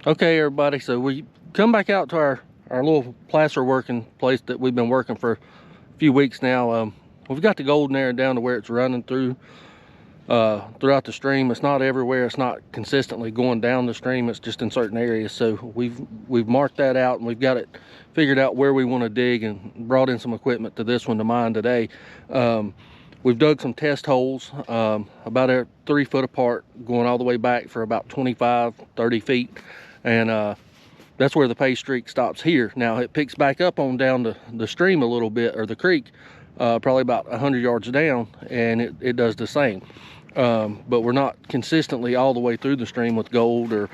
Okay, everybody, so we come back out to our little placer working place that we've been working for a few weeks now. We've got the gold narrowed down to where it's running through throughout the stream. It's not everywhere. It's not consistently going down the stream. It's just in certain areas. So we've marked that out, and we've got it figured out where we want to dig, and brought in some equipment to this one to mine today. We've dug some test holes about 3 foot apart, going all the way back for about 25-30 feet, and that's where the Paystreak stops here. Now it picks back up on down the stream a little bit, or the creek, probably about 100 yards down, and it does the same. But we're not consistently all the way through the stream with gold, or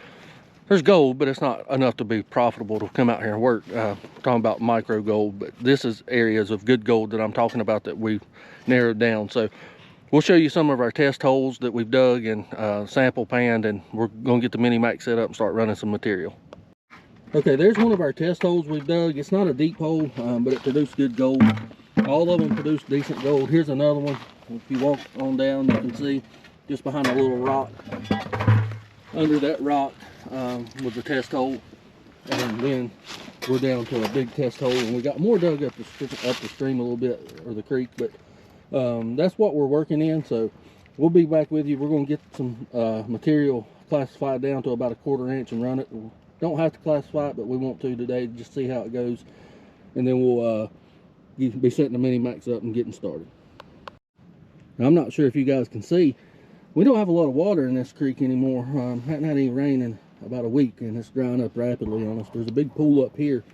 there's gold, but it's not enough to be profitable to come out here and work. Talking about micro gold, but this is areas of good gold that I'm talking about that we've narrowed down. So we'll show you some of our test holes that we've dug and sample panned, and we're gonna get the mini max set up and start running some material. Okay, there's one of our test holes we've dug. It's not a deep hole, but it produced good gold. All of them produce decent gold. Here's another one. If you walk on down, you can see just behind a little rock. Under that rock was the test hole, and then we're down to a big test hole, and we got more dug up the stream a little bit, or the creek. But that's what we're working in. So we'll be back with you. We're going to get some material classified down to about 1/4 inch and run it. We don't have to classify it, but we want to today, just see how it goes, and then we'll be setting the mini max up and getting started. Now, I'm not sure if you guys can see, we don't have a lot of water in this creek anymore. Hadn't had any rain in about a week, and it's drying up rapidly on us. There's a big pool up here,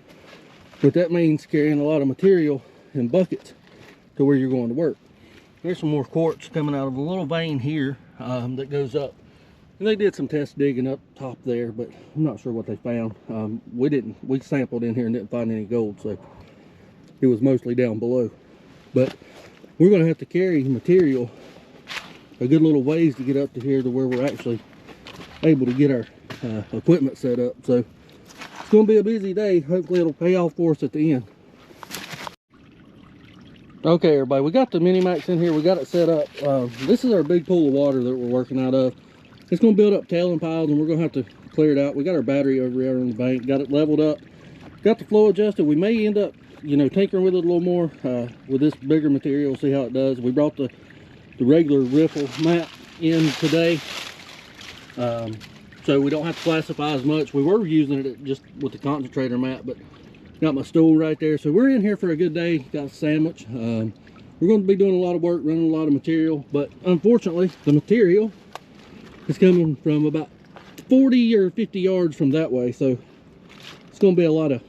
but that means carrying a lot of material in buckets to where you're going to work. There's some more quartz coming out of a little vein here that goes up, and they did some test digging up top there, but I'm not sure what they found. We sampled in here and didn't find any gold, so it was mostly down below. But we're going to have to carry material a good little ways to get up to here to where we're actually able to get our equipment set up. So it's going to be a busy day. Hopefully it'll pay off for us at the end. Okay, everybody, we got the mini max in here. We got it set up. This is our big pool of water that we're working out of. It's going to build up tailing piles, and we're going to have to clear it out. We got our battery over there on the bank, got it leveled up, got the flow adjusted. We may end up, tinkering with it a little more with this bigger material, see how it does. We brought the regular riffle mat in today, so we don't have to classify as much. We were using it just with the concentrator mat, but got my stool right there. So we're in here for a good day. Got a sandwich. We're going to be doing a lot of work, running a lot of material, but unfortunately the material is coming from about 40 or 50 yards from that way, so it's going to be a lot of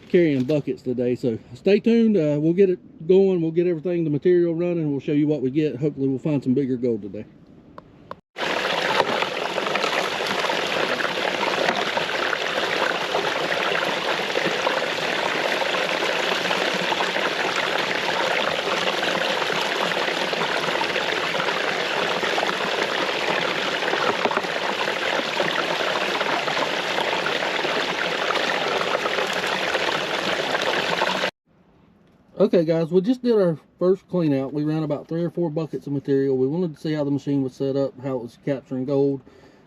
carrying buckets today. So stay tuned. We'll get it going. We'll get everything, the material running. We'll show you what we get. Hopefully we'll find some bigger gold today. Okay guys, we just did our first clean out. We ran about 3 or 4 buckets of material. We wanted to see how the machine was set up, how it was capturing gold,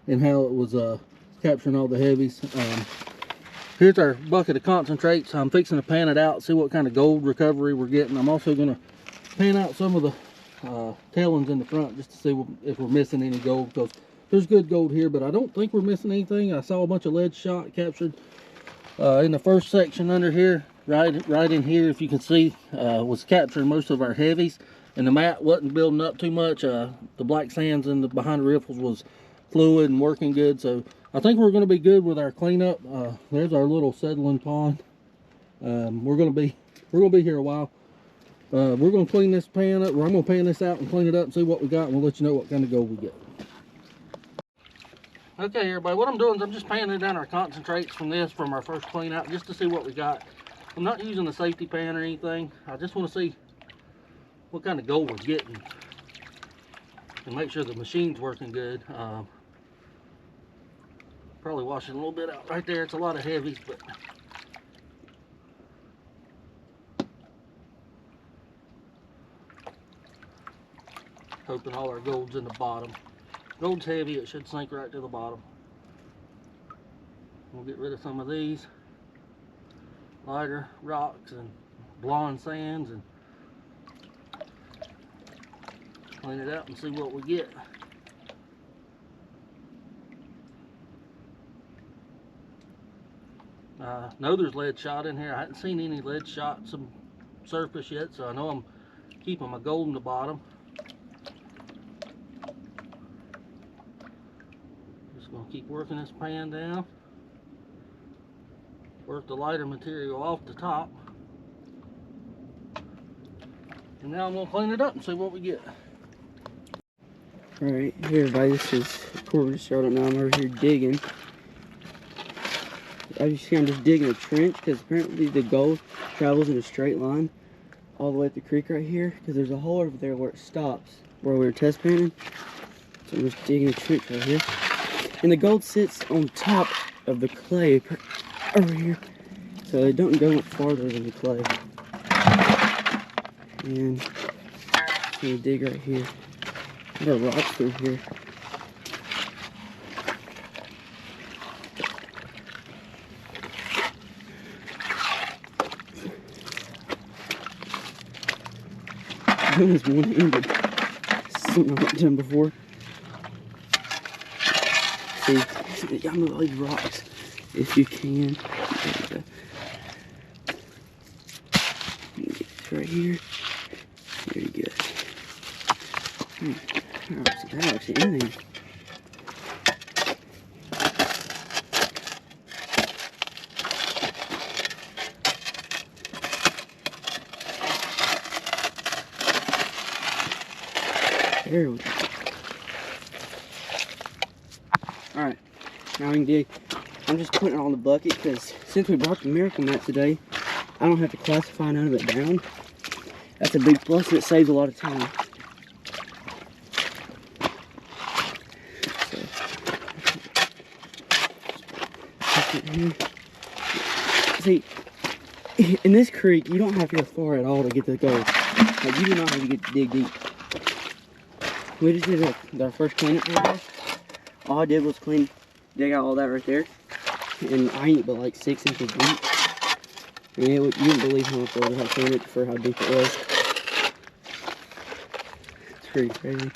and how it was capturing all the heavies. Here's our bucket of concentrates. I'm fixing to pan it out, see what kind of gold recovery we're getting. I'm also going to pan out some of the tailings in the front just to see if we're missing any gold, because there's good gold here, but I don't think we're missing anything. I saw a bunch of lead shot captured in the first section under here. Right in here, if you can see, was capturing most of our heavies, and the mat wasn't building up too much. The black sands in the behind the riffles was fluid and working good, so I think we're going to be good with our cleanup. There's our little settling pond. We're going to be here a while. We're going to clean this pan up, or I'm going to pan this out and clean it up and see what we got, and we'll let you know what kind of gold we get. Okay everybody, what I'm doing is I'm just panning down our concentrates from our first clean out, just to see what we got. I'm not using a safety pan or anything. I just want to see what kind of gold we're getting and make sure the machine's working good. Probably washing a little bit out right there. It's a lot of heavies, but hoping all our gold's in the bottom. Gold's heavy, it should sink right to the bottom. We'll get rid of some of these lighter rocks and blonde sands and clean it out and see what we get. Know there's lead shot in here. I hadn't seen any lead shot some surface yet, so I know I'm keeping my gold in the bottom. Just gonna keep working this pan down. Work the lighter material off the top. And now I'm gonna clean it up and see what we get. Alright, here everybody, this is Corbin Charlotte. Now I'm over here digging. I'm just digging a trench because apparently the gold travels in a straight line all the way up the creek right here, because there's a hole over there where it stops, where we were test panning. So I'm just digging a trench right here. And the gold sits on top of the clay over here, so it don't go much farther than the clay. And I'm gonna dig right here. There are rocks through here. Doing this one-handed. Something I've not done before. See, y'all move all these rocks if you can. Get this right here. Very good. That actually in there. There we go. Alright, now we can dig. I'm just putting it on the bucket because since we brought the miracle mat today, I don't have to classify none of it down. That's a big plus and it saves a lot of time. See, in this creek, you don't have to go far at all to get the gold. Like, you do not have to dig deep. We just did our first cleanup for today. All I did was dig out all that right there. And I ain't but like 6 inches deep. I mean, you wouldn't believe how much water I cleaned it for how deep it was. It's pretty crazy.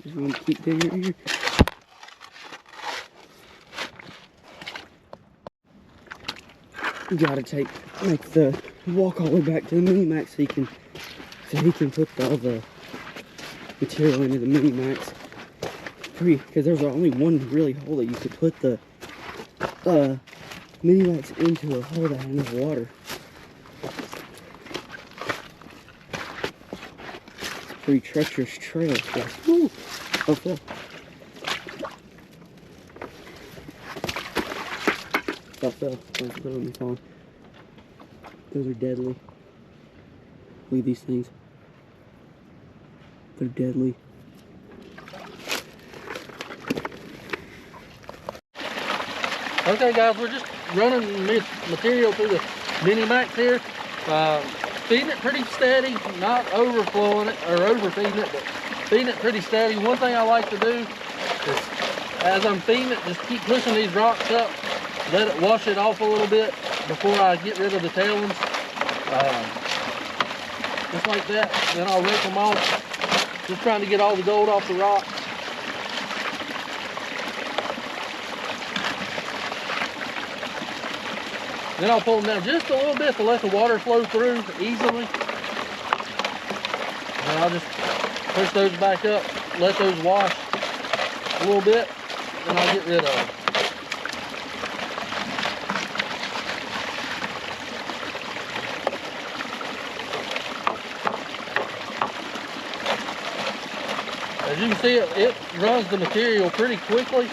Just want to keep digging right here. You gotta make the walk all the way back to the mini max so he can put all the material into the mini max. Because there's only one really hole that you could put the mini max into, a hole that had enough water. It's a pretty treacherous trail. Woo! Oh, Phil. Oh, Phil. Don't put it on the phone. Those are deadly. Look at these things. They're deadly. Okay guys, we're just running material through the mini max here. Feeding it pretty steady, not overflowing it or overfeeding it, but feeding it pretty steady. One thing I like to do is, as I'm feeding it, just keep pushing these rocks up, let it wash it off a little bit before I get rid of the tailings. Just like that, then I'll rake them off. Just trying to get all the gold off the rocks. Then I'll pull them down just a little bit to let the water flow through easily. And I'll just push those back up, let those wash a little bit, and I'll get rid of them. As you can see, it runs the material pretty quickly.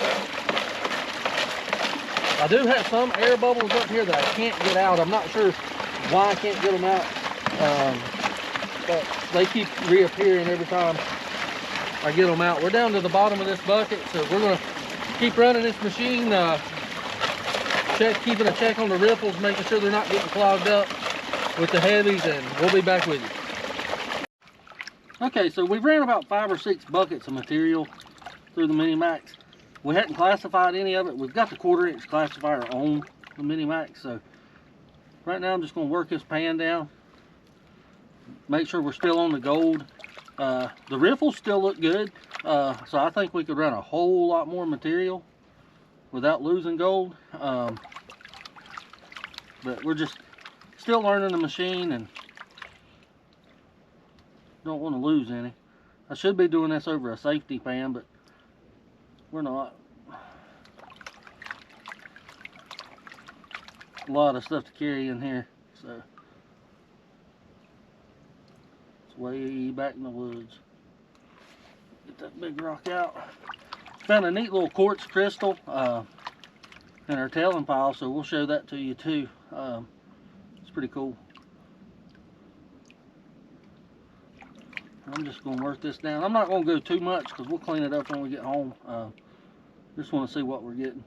I do have some air bubbles up here that I can't get out. I'm not sure why I can't get them out, but they keep reappearing every time I get them out. We're down to the bottom of this bucket, so we're going to keep running this machine, keeping a check on the ripples, making sure they're not getting clogged up with the heavies, and we'll be back with you. Okay, so we ran about 5 or 6 buckets of material through the Mini Max. We hadn't classified any of it. We've got the 1/4 inch classifier on the Mini Max, so right now I'm just going to work this pan down, make sure we're still on the gold. The riffles still look good, so I think we could run a whole lot more material without losing gold. But we're just still learning the machine and don't want to lose any. I should be doing this over a safety pan, but we're not. A lot of stuff to carry in here, so it's way back in the woods. Get that big rock out. Found a neat little quartz crystal in our tailing pile, so we'll show that to you too. It's pretty cool. I'm just going to work this down. I'm not going to go too much because we'll clean it up when we get home. Just want to see what we're getting.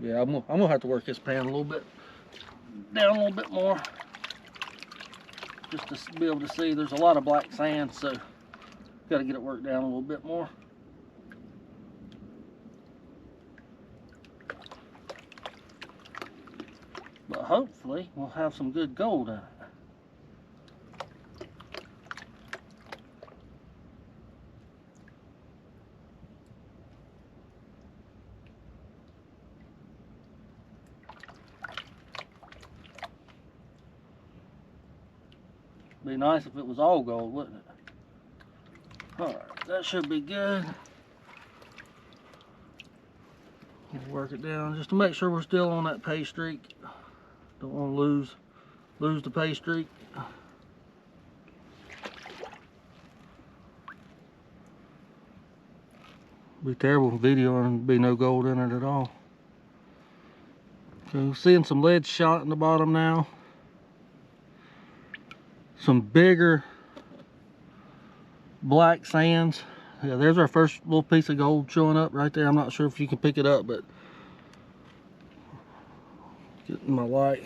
Yeah, I'm gonna have to work this pan a little bit down a little bit more, just to be able to see. There's a lot of black sand, so got to get it worked down a little bit more. But hopefully we'll have some good gold in it. Be nice if it was all gold, wouldn't it? Alright, that should be good. We'll work it down just to make sure we're still on that Paystreak. Don't want to lose the Paystreak. Be terrible video and be no gold in it at all. So seeing some lead shot in the bottom now. Some bigger black sands. Yeah, there's our first little piece of gold showing up right there. I'm not sure if you can pick it up, but getting my light.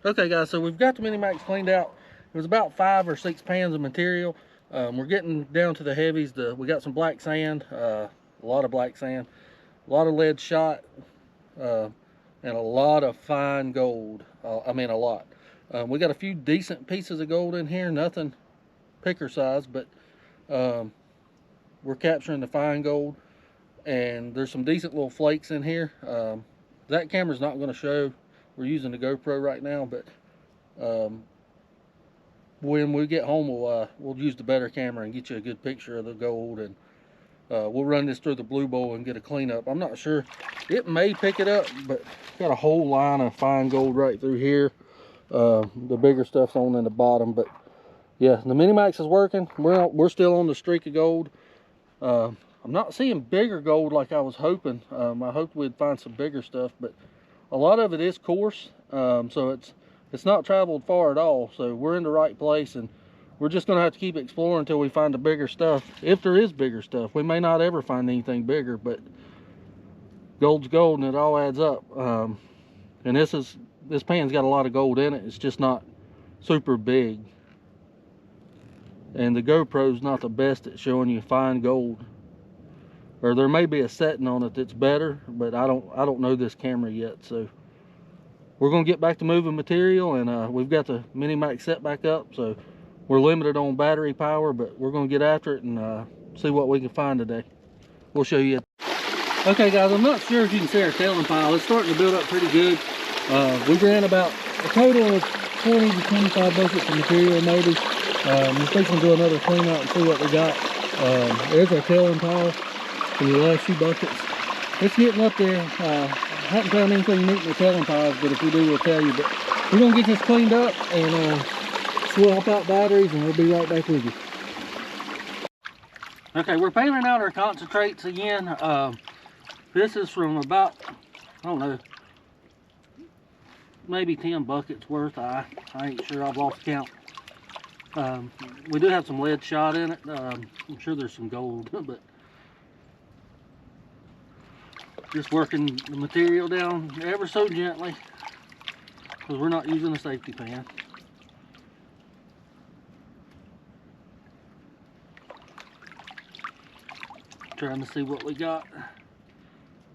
Okay guys, so we've got the Mini Max cleaned out. It was about 5 or 6 pans of material. We're getting down to the heavies. We got some black sand, a lot of black sand, a lot of lead shot, and a lot of fine gold. I mean a lot. We got a few decent pieces of gold in here, nothing picker size, but we're capturing the fine gold, and there's some decent little flakes in here. That camera's not going to show. We're using the GoPro right now, but when we get home, we'll use the better camera and get you a good picture of the gold, and we'll run this through the blue bowl and get a cleanup. I'm not sure. It may pick it up, but got a whole line of fine gold right through here. The bigger stuff's on in the bottom, but yeah, the Mini Max is working. We're still on the streak of gold. I'm not seeing bigger gold like I was hoping. I hoped we'd find some bigger stuff, but a lot of it is coarse, so it's not traveled far at all. So we're in the right place, and we're just gonna have to keep exploring until we find the bigger stuff. If there is bigger stuff, we may not ever find anything bigger, but gold's gold and it all adds up. And this pan's got a lot of gold in it. It's just not super big. And the GoPro's not the best at showing you fine gold. Or there may be a setting on it that's better, but I don't know this camera yet. So we're gonna get back to moving material, and we've got the Mini Max set back up, so we're limited on battery power, but we're gonna get after it and see what we can find today. We'll show you. Okay guys, I'm not sure if you can see our tailing pile. It's starting to build up pretty good. We ran about a total of 20 to 25 buckets of material maybe. We're fixing to do another clean out and see what we got. There's our tailing pile for the last few buckets. It's getting up there. Haven't found anything neat in the tailing piles, but if we do, we'll tell you. But we're gonna get this cleaned up and swap out batteries, and we'll be right back with you. Okay, we're painting out our concentrates again. This is from about, I don't know, maybe 10 buckets worth. I ain't sure, I've lost count. We do have some lead shot in it. I'm sure there's some gold, but just working the material down ever so gently because we're not using a safety pan. Trying to see what we got.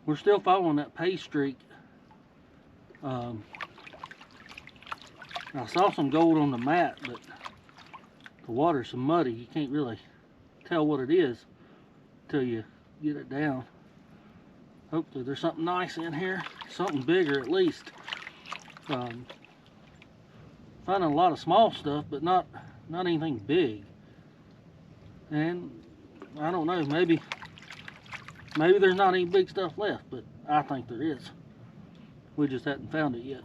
We're still following that Paystreak. I saw some gold on the mat, but the water's so muddy you can't really tell what it is until you get it down. Hopefully there's something nice in here, something bigger at least. Finding a lot of small stuff, but not anything big. And I don't know, maybe there's not any big stuff left, but I think there is. We just hadn't found it yet.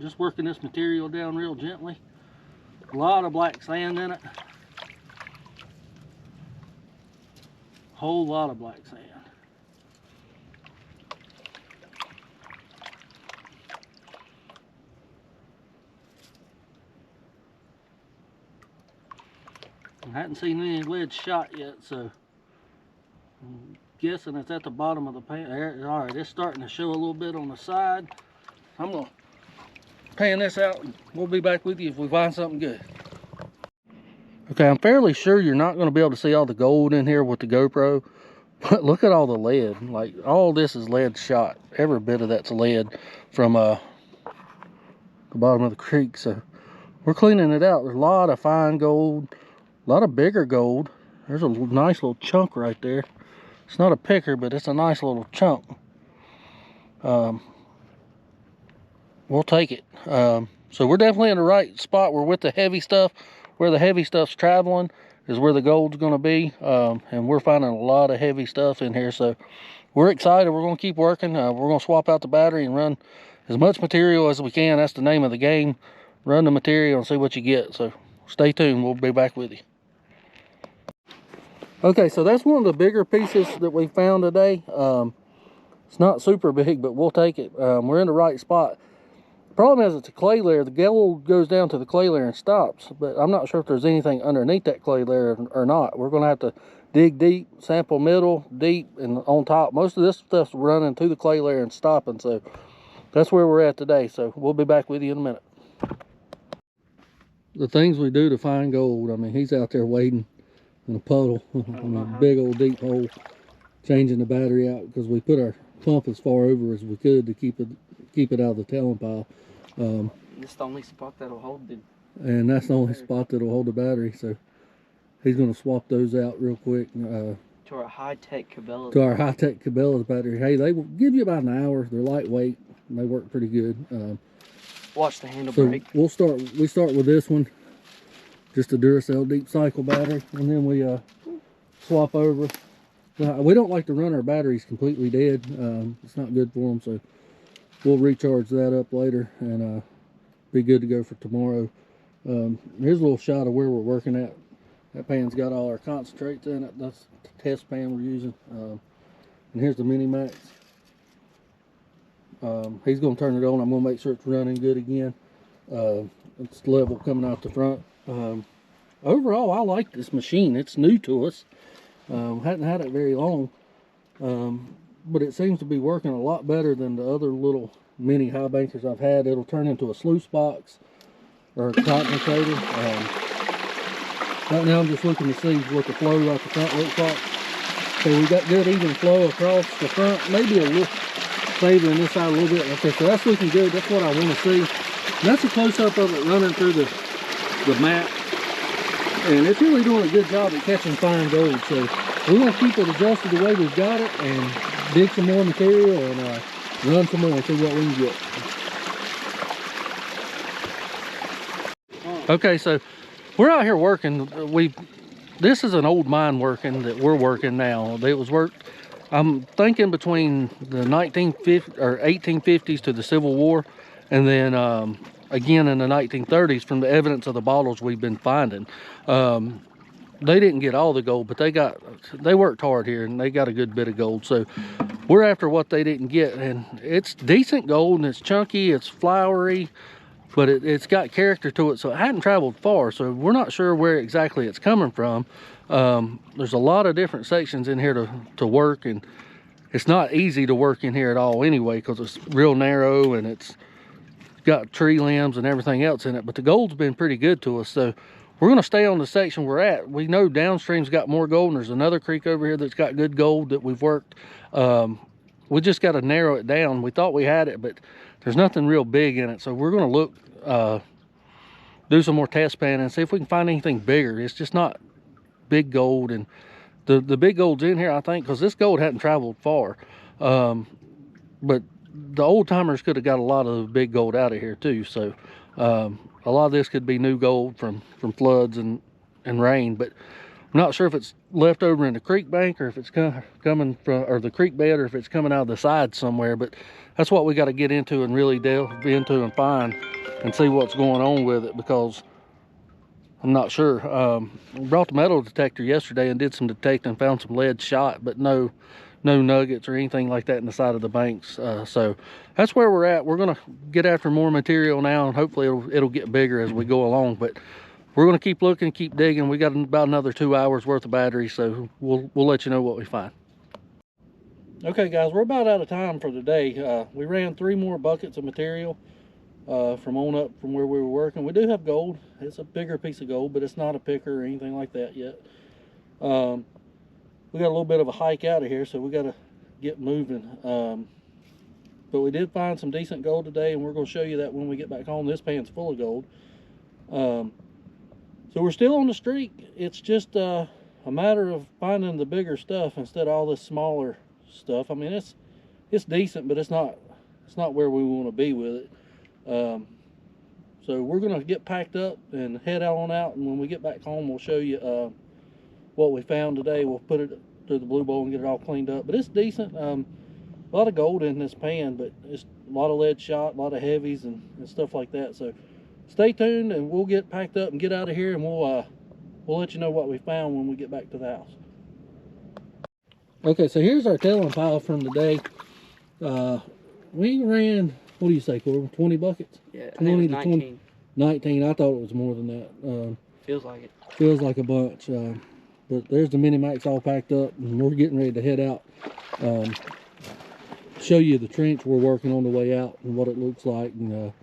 Just working this material down real gently. A lot of black sand in it. Whole lot of black sand. I hadn't seen any lead shot yet, so I'm guessing it's at the bottom of the pan. All right, it's starting to show a little bit on the side. I'm gonna pan this out and we'll be back with you if we find something good. Okay, I'm fairly sure you're not gonna be able to see all the gold in here with the GoPro, but look at all the lead. Like, all this is lead shot. Every bit of that's lead from the bottom of the creek. So we're cleaning it out. There's a lot of fine gold, a lot of bigger gold. There's a nice little chunk right there. It's not a picker, but it's a nice little chunk. We'll take it. So we're definitely in the right spot. We're with the heavy stuff. Where the heavy stuff's traveling is where the gold's going to be. And we're finding a lot of heavy stuff in here. So we're excited. We're going to keep working. We're going to swap out the battery and run as much material as we can. That's the name of the game. Run the material and see what you get. So stay tuned. We'll be back with you. Okay, so that's one of the bigger pieces that we found today. It's not super big, but we'll take it. We're in the right spot. The problem is it's a clay layer. The gold goes down to the clay layer and stops, but I'm not sure if there's anything underneath that clay layer or not. We're going to have to dig deep, sample middle, deep, and on top. Most of this stuff's running to the clay layer and stopping, so that's where we're at today. So we'll be back with you in a minute. The things we do to find gold, I mean, he's out there waiting in a puddle, in a big old deep hole, changing the battery out because we put our pump as far over as we could to keep it out of the tailing pile. This is the only spot that'll hold it. And that's the only spot that'll hold the battery, so he's going to swap those out real quick. To our high-tech Cabela's. To our high-tech Cabela's battery. Hey, they will give you about an hour. They're lightweight. And they work pretty good. Watch the handle so brake. We start with this one. Just a Duracell deep cycle battery, and then we swap over. We don't like to run our batteries completely dead. It's not good for them, so we'll recharge that up later and be good to go for tomorrow. Here's a little shot of where we're working at. That pan's got all our concentrates in it. That's the test pan we're using. And here's the Mini Max. He's going to turn it on. I'm going to make sure it's running good again. It's level coming out the front. Overall, I like this machine. It's new to us. Hadn't had it very long, but it seems to be working a lot better than the other little mini high bankers I've had. It'll turn into a sluice box or a concentrator. Right now I'm just looking to see what the flow out the front looks like. So we got good even flow across the front, maybe a little favoring this side a little bit. Okay, so that's looking good. That's what I want to see. And that's a close-up of it running through the mat. And it's really doing a good job at catching fine gold. So we're going to keep it adjusted the way we've got it and dig some more material and run some more and see what we can get. Okay, so we're out here working. This is an old mine working that we're working now. It was worked, I'm thinking, between the 1850s to the Civil War, and then again in the 1930s from the evidence of the bottles we've been finding. They didn't get all the gold, but they worked hard here and they got a good bit of gold. So we're after what they didn't get, and it's decent gold and it's chunky, it's flowery, but it's got character to it, so it hadn't traveled far, so we're not sure where exactly it's coming from. There's a lot of different sections in here to work, and it's not easy to work in here at all anyway, because it's real narrow and it's got tree limbs and everything else in it. But the gold's been pretty good to us, so we're going to stay on the section we're at. We know downstream's got more gold, and there's another creek over here that's got good gold that we've worked. We just got to narrow it down. We thought we had it, but there's nothing real big in it, so we're going to look, do some more test panning and see if we can find anything bigger. It's just not big gold, and the big gold's in here, I think, because this gold hadn't traveled far. But the old timers could have got a lot of the big gold out of here too, so a lot of this could be new gold from floods and rain. But I'm not sure if it's left over in the creek bank, or if it's coming from, or the creek bed, or if it's coming out of the side somewhere. But that's what we got to get into and really delve into and find and see what's going on with it, because I'm not sure. We brought the metal detector yesterday and did some detecting, found some lead shot, but no nuggets or anything like that in the side of the banks. So that's where we're at. We're gonna get after more material now, and hopefully it'll get bigger as we go along. But we're gonna keep looking, keep digging. We got about another 2 hours worth of battery, so we'll let you know what we find. Okay guys, we're about out of time for the day. We ran 3 more buckets of material from on up from where we were working. We do have gold. It's a bigger piece of gold, but it's not a picker or anything like that yet. We got a little bit of a hike out of here, so we got to get moving. But we did find some decent gold today, and we're going to show you that when we get back home. This pan's full of gold. So we're still on the streak. It's just a matter of finding the bigger stuff instead of all this smaller stuff. I mean, it's decent, but it's not where we want to be with it. So we're going to get packed up and head on out, and when we get back home, we'll show you what we found today. We'll put it to the blue bowl and get it all cleaned up. But it's decent. A lot of gold in this pan, but it's a lot of lead shot, a lot of heavies and stuff like that. So stay tuned, and we'll get packed up and get out of here, and we'll let you know what we found when we get back to the house. Okay, so here's our telling pile from today. We ran, what do you say, Corbin? 20 buckets? Yeah, 20 to 19. 20. 19. I thought it was more than that. Feels like it. Feels like a bunch. But there's the mini max all packed up, and we're getting ready to head out. Show you the trench we're working on the way out and what it looks like, and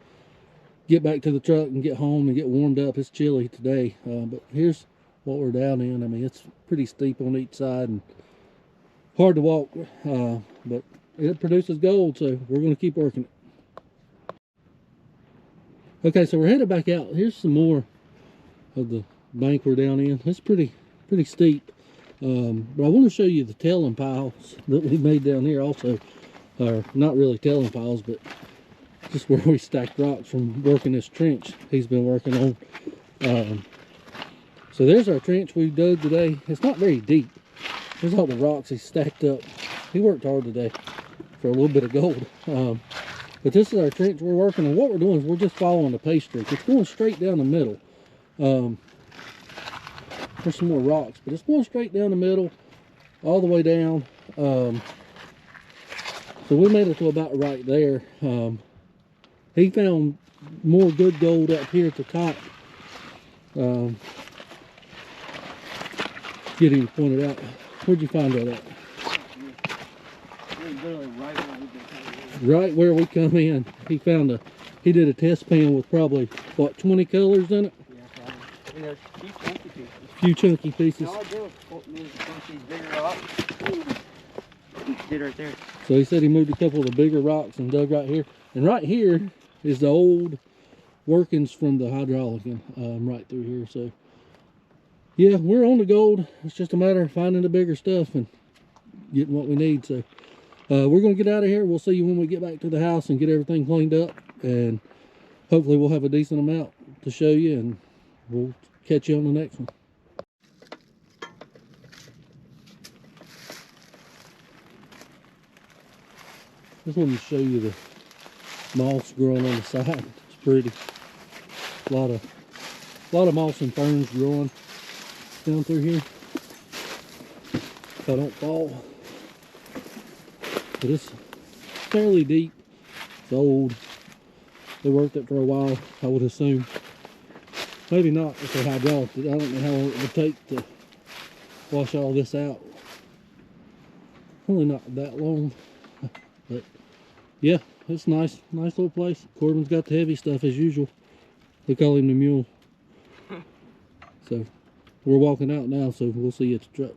get back to the truck and get home and get warmed up. It's chilly today, but here's what we're down in. I mean, it's pretty steep on each side and hard to walk, but it produces gold, so we're going to keep working it. Okay, so we're headed back out. Here's some more of the bank we're down in. It's pretty steep, but I want to show you the telling piles that we made down here also. Or not really telling piles, but just where we stacked rocks from working this trench he's been working on. So there's our trench we dug today. It's not very deep. There's all the rocks he stacked up. He worked hard today for a little bit of gold. But this is our trench we're working on. What we're doing is we're just following the Paystreak. It's going straight down the middle. There's some more rocks, but it's going straight down the middle, all the way down. So we made it to about right there. He found more good gold up here at the top. Get him pointed out. Where'd you find that at? Right where we come in. He found he did a test pan with probably, what, 20 colors in it? Yeah, probably. And there's a few chunky pieces. A few chunky pieces. All I did was move some of these bigger rocks. Did right there. So he said he moved a couple of the bigger rocks and dug right here. And right here is the old workings from the hydraulic right through here. So yeah, we're on the gold. It's just a matter of finding the bigger stuff and getting what we need. So we're going to get out of here. We'll see you when we get back to the house and get everything cleaned up. And hopefully we'll have a decent amount to show you, and we'll catch you on the next one. Just wanted to show you the moss growing on the side. It's pretty. A lot of moss and ferns growing down through here. If I don't fall. But it's fairly deep. It's old. They worked it for a while, I would assume. Maybe not if they hydraulic it. I don't know how long it would take to wash all this out. Probably not that long. But yeah, it's nice. Nice little place. Corbin's got the heavy stuff as usual. They call him the mule. So we're walking out now, so we'll see you at the truck.